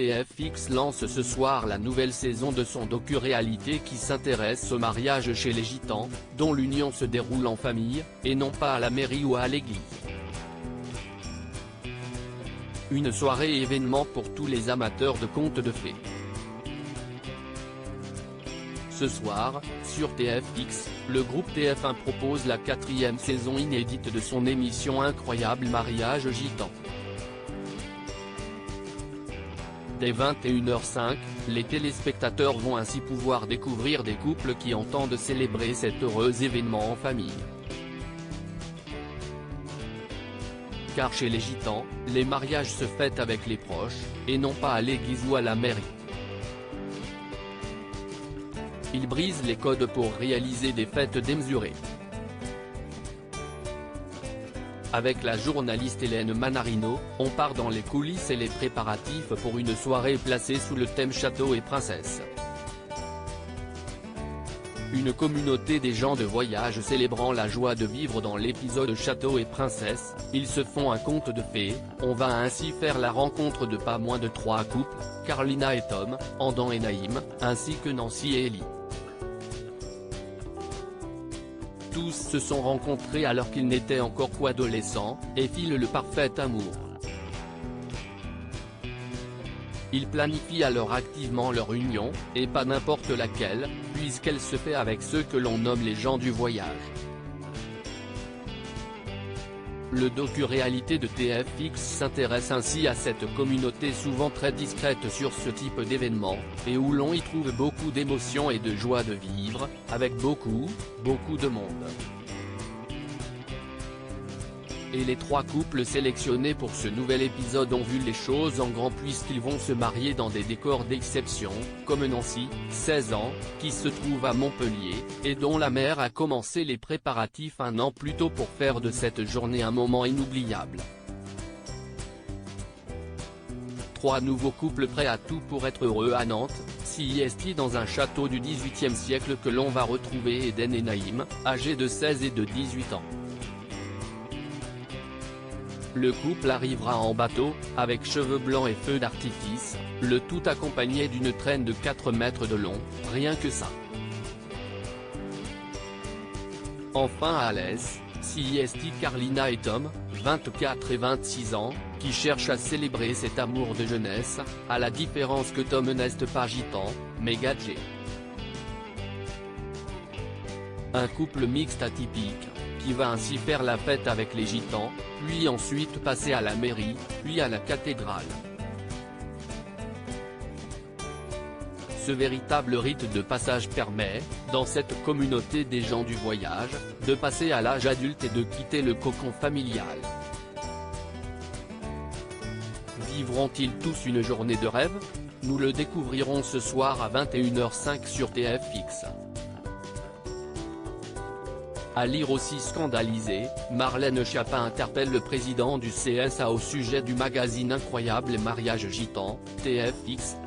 TFX lance ce soir la nouvelle saison de son docu-réalité qui s'intéresse au mariage chez les gitans, dont l'union se déroule en famille, et non pas à la mairie ou à l'église. Une soirée événement pour tous les amateurs de contes de fées. Ce soir, sur TFX, le groupe TF1 propose la 4e saison inédite de son émission Incroyable Mariage Gitan. Dès 21h05, les téléspectateurs vont ainsi pouvoir découvrir des couples qui entendent célébrer cet heureux événement en famille. Car chez les gitans, les mariages se fêtent avec les proches, et non pas à l'église ou à la mairie. Ils brisent les codes pour réaliser des fêtes démesurées. Avec la journaliste Hélène Manarino, on part dans les coulisses et les préparatifs pour une soirée placée sous le thème château et princesse. Une communauté des gens de voyage célébrant la joie de vivre dans l'épisode Château et Princesse, ils se font un conte de fées, on va ainsi faire la rencontre de pas moins de 3 couples, Carlina et Tom, Andan et Naïm, ainsi que Nancy et Ellie. Tous se sont rencontrés alors qu'ils n'étaient encore qu'adolescents, et filent le parfait amour. Ils planifient alors activement leur union, et pas n'importe laquelle, puisqu'elle se fait avec ceux que l'on nomme les gens du voyage. Le docu-réalité de TFX s'intéresse ainsi à cette communauté souvent très discrète sur ce type d'événement, et où l'on y trouve beaucoup d'émotions et de joie de vivre, avec beaucoup de monde. Et les 3 couples sélectionnés pour ce nouvel épisode ont vu les choses en grand puisqu'ils vont se marier dans des décors d'exception, comme Nancy, 16 ans, qui se trouve à Montpellier, et dont la mère a commencé les préparatifs 1 an plus tôt pour faire de cette journée un moment inoubliable. 3 nouveaux couples prêts à tout pour être heureux à Nantes, CIST dans un château du XVIIIe siècle que l'on va retrouver Eden et Naïm, âgés de 16 et de 18 ans. Le couple arrivera en bateau, avec cheveux blancs et feux d'artifice, le tout accompagné d'une traîne de 4 mètres de long, rien que ça. Enfin à Alès, CIST Carlina et Tom, 24 et 26 ans, qui cherchent à célébrer cet amour de jeunesse, à la différence que Tom n'est pas gitan, mais gadget. Un couple mixte atypique, qui va ainsi faire la fête avec les gitans, puis ensuite passer à la mairie, puis à la cathédrale. Ce véritable rite de passage permet, dans cette communauté des gens du voyage, de passer à l'âge adulte et de quitter le cocon familial. Vivront-ils tous une journée de rêve? Nous le découvrirons ce soir à 21h05 sur TFX. À lire aussi scandalisé, Marlène Schiappa interpelle le président du CSA au sujet du magazine Incroyable Mariage Gitan, TFX,